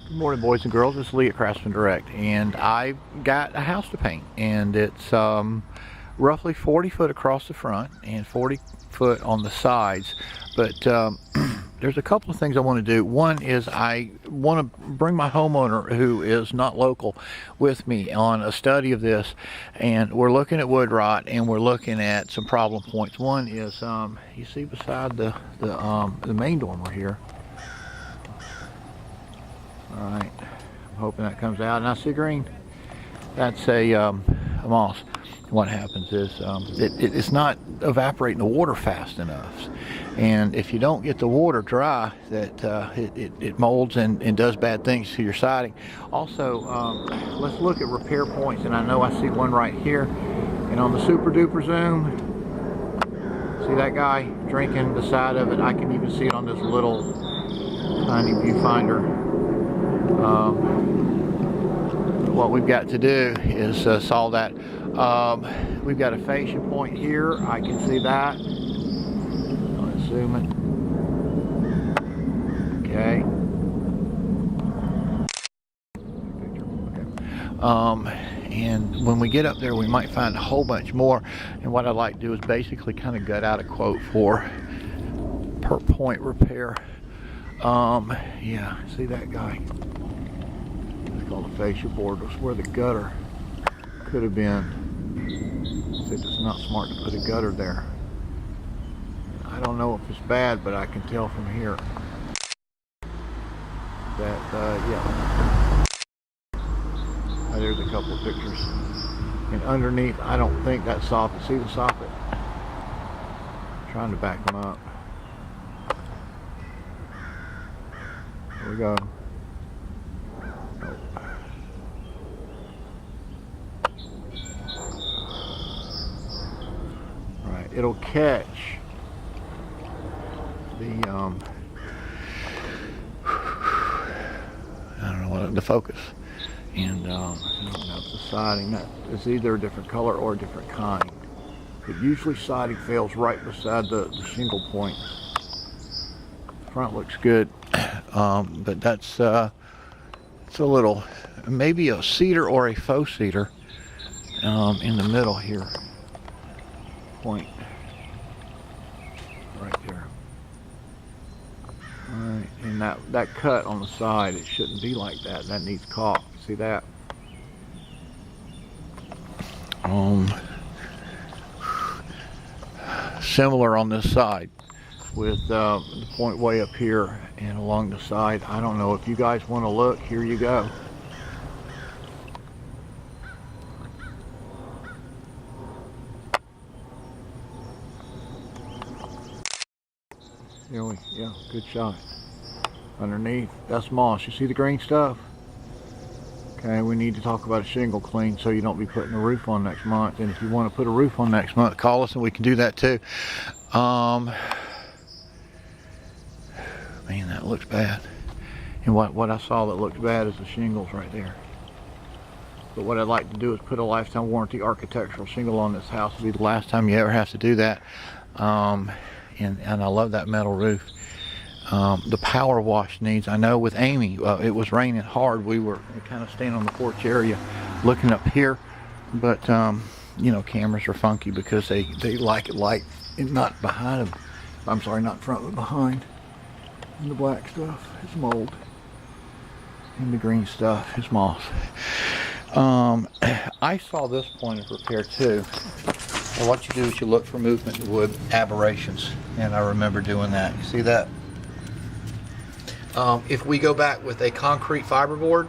Good morning, boys and girls. It's Lee at Craftsman Direct, and I've got a house to paint, and it's roughly 40 foot across the front and 40 foot on the sides. But there's a couple of things I want to do. One is I want to bring my homeowner, who is not local, with me on a study of this, and we're looking at wood rot, and we're looking at some problem points. One is you see beside the main dormer here. All right, I'm hoping that comes out. And I see green. That's a moss. What happens is it's not evaporating the water fast enough, and if you don't get the water dry, that it molds and does bad things to your siding. Also, let's look at repair points, and I know I see one right here. And on the super duper zoom, see that guy drinking the side of it? I can even see it on this little tiny viewfinder. What we've got to do is solve that. We've got a fascia point here. I can see that. Let's zoom it. Okay. And when we get up there, we might find a whole bunch more. And what I'd like to do is basically kind of gut out a quote for per point repair. Yeah, see that guy? It's called a fascia board. That's where the gutter could have been. It's not smart to put a gutter there. I don't know if it's bad, but I can tell from here that, yeah. There's a couple of pictures. And underneath, I don't think that's soffit. See the soffit? I'm trying to back them up. Here we go. Right, it'll catch the I don't know what the focus, and the siding that is either a different color or a different kind. But usually siding fails right beside the shingle point. The front looks good. But that's it's a little, maybe a cedar or a faux cedar in the middle here. Point right there. All right, and that cut on the side, it shouldn't be like that. That needs caulk. See that? Similar on this side, with the point way up here and along the side. I don't know if you guys want to look. Here you go. Yeah, good shot. Underneath, that's moss. You see the green stuff? Okay, we need to talk about a shingle clean so you don't be putting a roof on next month. And if you want to put a roof on next month, call us and we can do that too. Man, that looks bad. And what I saw that looked bad is the shingles right there. But what I'd like to do is put a lifetime warranty architectural shingle on this house. It'll be the last time you ever have to do that. And I love that metal roof. The power wash needs, I know with Amy, it was raining hard. We were kind of standing on the porch area looking up here. But, you know, cameras are funky because they like it light and not behind them. I'm sorry, not front, but behind. And the black stuff is mold. And the green stuff is moss. I saw this point of repair too. And what you do is you look for movement in wood aberrations. And I remember doing that. You see that? If we go back with a concrete fiberboard,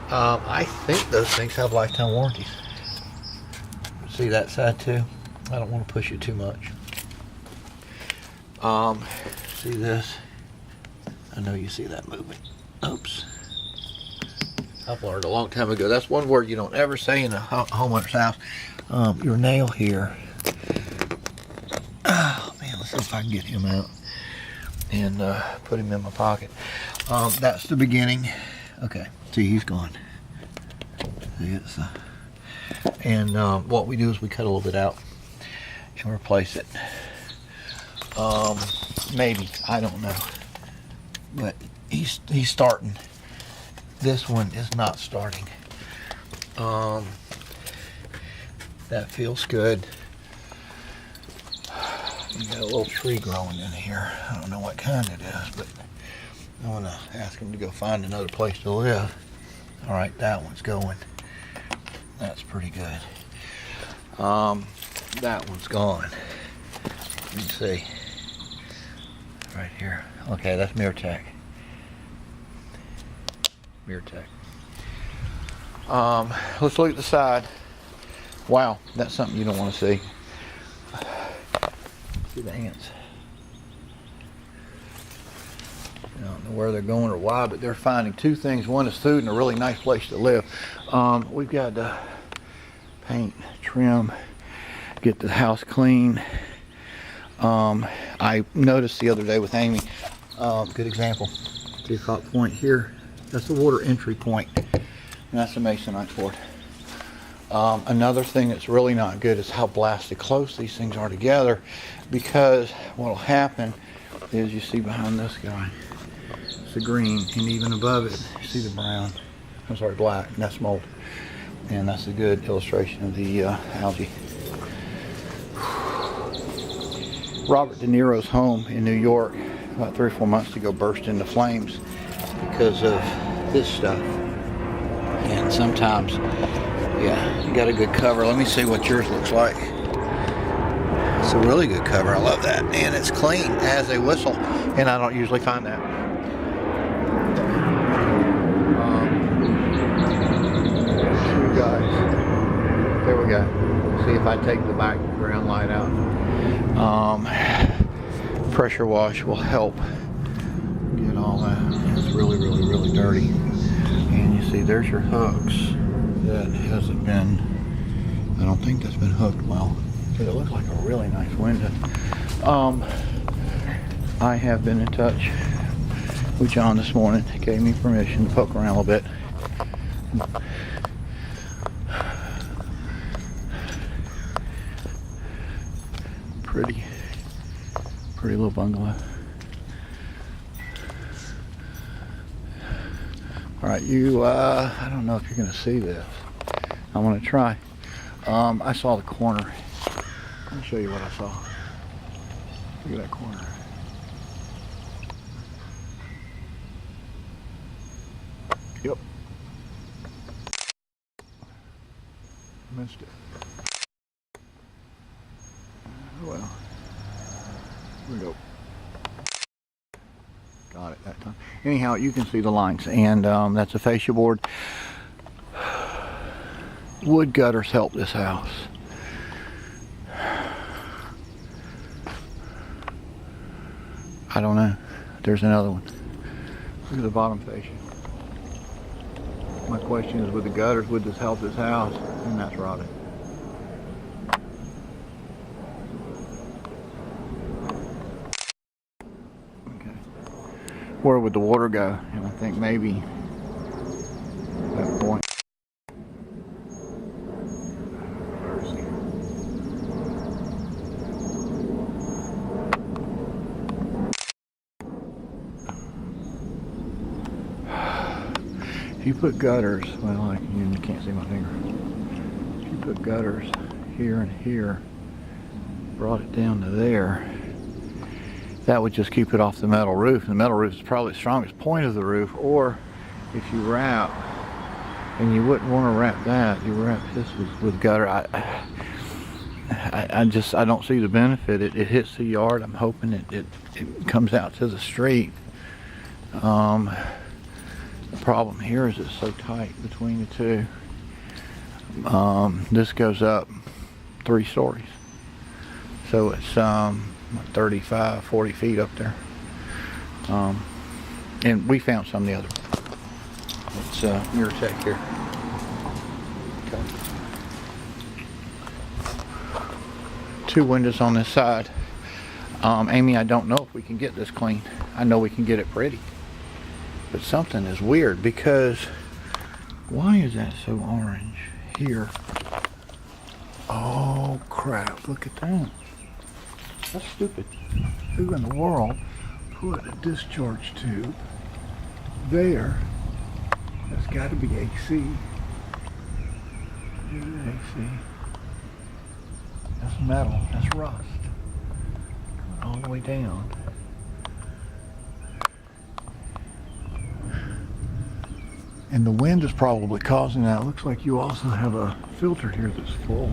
I think those things have lifetime warranties. See that side too? I don't want to push it too much. See this? I know you see that movement. Oops. I've learned a long time ago. That's one word you don't ever say in a homeowner's house. Your nail here. Oh man, let's see if I can get him out and put him in my pocket. That's the beginning. Okay, see, he's gone. See, it's, and what we do is we cut a little bit out and replace it. Maybe, I don't know, but he's starting. This one is not starting. That feels good. You got a little tree growing in here. I don't know what kind it is, but I want to ask him to go find another place to live. All right, that one's going. That's pretty good. That one's gone. Let me see. Right here. Okay, that's Mirtec. Mirtec. Let's look at the side. Wow, that's something you don't want to see. See the ants. I don't know where they're going or why, but they're finding two things. One is food and a really nice place to live. We've got to paint, trim, get the house clean. I noticed the other day with Amy, good example, 3 o'clock point here, that's the water entry point, and that's the masonite board. Another thing that's really not good is how blasted close these things are together, because what will happen is you see behind this guy, it's the green, and even above it, you see the brown, I'm sorry, black, and that's mold. And that's a good illustration of the algae. Robert De Niro's home in New York about 3 or 4 months ago burst into flames because of this stuff. And sometimes, yeah, you got a good cover. Let me see what yours looks like. It's a really good cover. I love that. And it's clean as a whistle. And I don't usually find that. You guys, there we go. See if I take the background light out. Pressure wash will help get all that. It's really, really, really dirty. And you see, there's your hooks. That hasn't been, I don't think that's been hooked well. But it looks like a really nice window. I have been in touch with John this morning. He gave me permission to poke around a little bit. Pretty little bungalow. All right, I don't know if you're gonna see this. I want to try. I saw the corner. Let me show you what I saw. Look at that corner. Yep. Missed it. Well, here we go. Got it that time. Anyhow, you can see the lines, and that's a fascia board. Wood gutters help this house. I don't know. There's another one. Look at the bottom fascia. My question is, with the gutters, would this help this house? And that's rotted. Where would the water go? And I think maybe that point. If you put gutters, well, you can't see my finger. If you put gutters here and here, brought it down to there, that would just keep it off the metal roof. And the metal roof is probably the strongest point of the roof. Or if you wrap, and you wouldn't want to wrap that, you wrap this with gutter. I don't see the benefit. It hits the yard. I'm hoping it comes out to the street. The problem here is it's so tight between the two. This goes up 3 stories. So it's 35, 40 feet up there. And we found some the other way. It's Mirtec here. Okay. 2 windows on this side. Amy, I don't know if we can get this clean. I know we can get it pretty. But something is weird, because why is that so orange here? Oh crap, look at that. That's stupid. Who in the world put a discharge tube there That's got to be AC. AC. That's metal. That's rust. All the way down. And the wind is probably causing that. It looks like you also have a filter here that's full.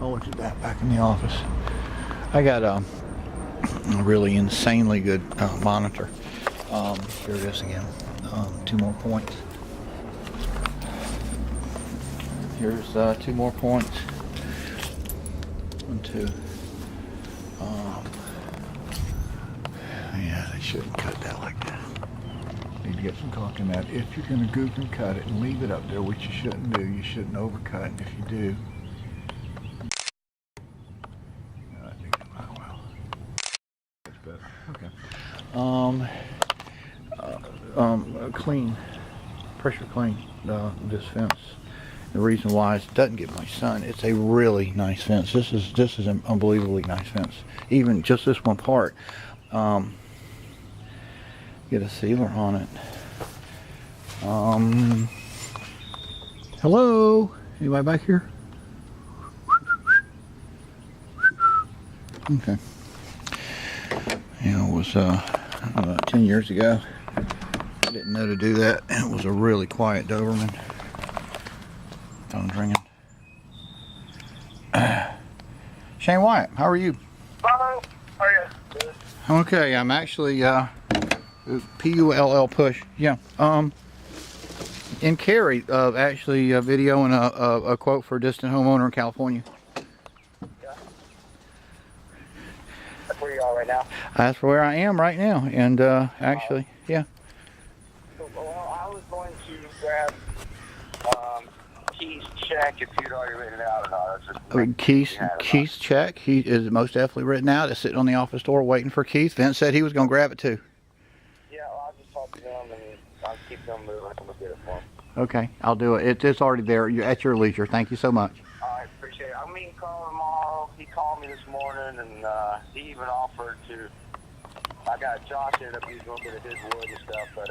I'll look at that back in the office. I got a really insanely good monitor. Here it is again. 2 more points. Here's 2 more points. 1, 2. Yeah, they shouldn't cut that like that. Need to get some caulk in that. If you're going to goop and cut it and leave it up there, which you shouldn't do, you shouldn't overcut. And if you do, I think it might well. That's better. Okay. Clean, pressure clean this fence. The reason why is it doesn't get my son. It's a really nice fence. This is an unbelievably nice fence. Even just this one part. Get a sealer on it. Hello? Anybody back here? Okay. Yeah, it was about 10 years ago. I didn't know to do that. It was a really quiet Doberman. Phone's ringing. Shane Wyatt, how are you? Hello. How are you? Good. Okay, I'm actually Pull push. Yeah. In Cary, actually videoing a quote for a distant homeowner in California. Yeah. That's where you are right now. That's where I am right now, and actually, yeah. Well, I was going to grab Keith's check if you'd already written it out or not. Keith's check. He is most definitely written out. It's sitting on the office door waiting for Keith. Vince said he was going to grab it too. Yeah, well, I'll just talk to them and I'll keep them moving and we'll get it for them. Okay, I'll do it. It's already there. You're at your leisure. Thank you so much. I appreciate it. I mean, call him tomorrow. He called me this morning and he even offered to. I got Josh ended up. He was going to get his wood and stuff, but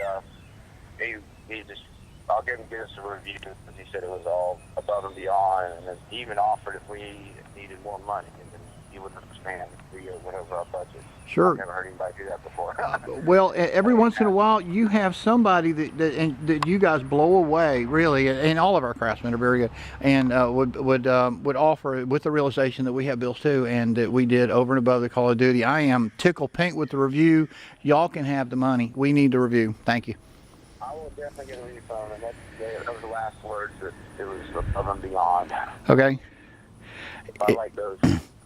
he just. I'll give us a review because he said it was all above and beyond, and then he even offered if we needed more money, and then he would understand if we went over our budget. Sure. I've never heard anybody do that before. Well, every once in a while, you have somebody that you guys blow away, really, and all of our craftsmen are very good, and would offer with the realization that we have bills too, and that we did over and above the call of duty. I am tickled pink with the review. Y'all can have the money. We need the review. Thank you. I will definitely get a refund, and that was the last words, that it was above and beyond. Okay. I like those.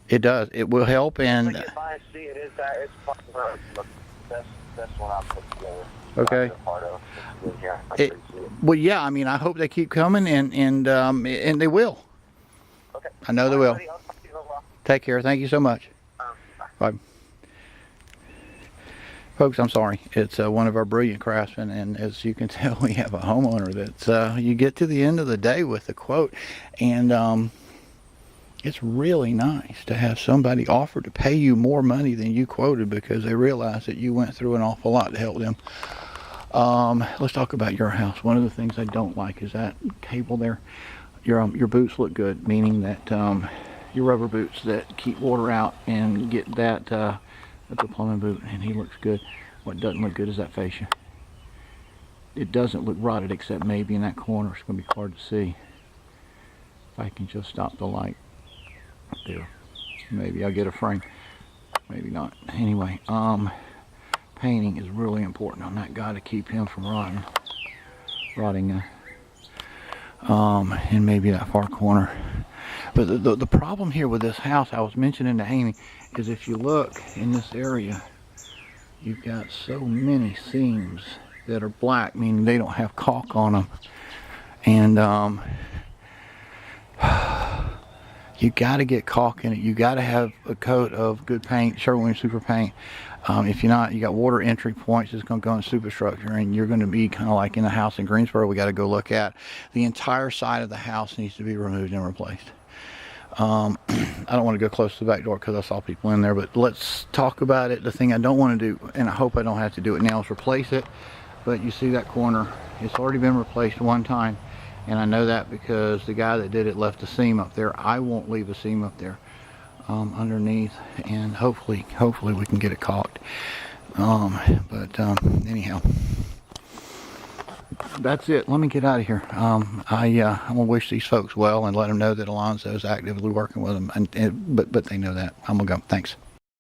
It does. It will help, and If I see it, it's probably the best one I've put together. Okay. Part of. Yeah, well, yeah. I mean, I hope they keep coming, and they will. Okay. I know they will. Buddy, I'll talk to you in a while. Take care. Thank you so much. Bye. Folks, I'm sorry. It's one of our brilliant craftsmen, and as you can tell, we have a homeowner that's, you get to the end of the day with a quote, and it's really nice to have somebody offer to pay you more money than you quoted because they realize that you went through an awful lot to help them. Let's talk about your house. One of the things I don't like is that cable there. Your boots look good, meaning that your rubber boots that keep water out and get that, that's a plumbing boot, and he looks good. What doesn't look good is that fascia. It doesn't look rotted except maybe in that corner. It's going to be hard to see. If I can just stop the light there. Maybe I'll get a frame. Maybe not. Anyway, painting is really important on that guy to keep him from rotting. And maybe that far corner. But the problem here with this house, I was mentioning to Amy, is if you look in this area, you've got so many seams that are black, meaning they don't have caulk on them. And you got to get caulk in it. You got to have a coat of good paint, Sherwin Super Paint. If you're not, you got water entry points that's going to go in superstructure, and you're going to be kind of like in the house in Greensboro we got to go look at. The entire side of the house needs to be removed and replaced. I don't want to go close to the back door because I saw people in there, but let's talk about it. The thing I don't want to do, and I hope I don't have to do it now, is replace it. But you see that corner, it's already been replaced one time, and I know that because the guy that did it left a seam up there. I won't leave a seam up there underneath, and hopefully we can get it caulked. Anyhow, that's it. Let me get out of here. I'm gonna wish these folks well and let them know that Alonzo's actively working with them, but they know that. I'm gonna go. Thanks.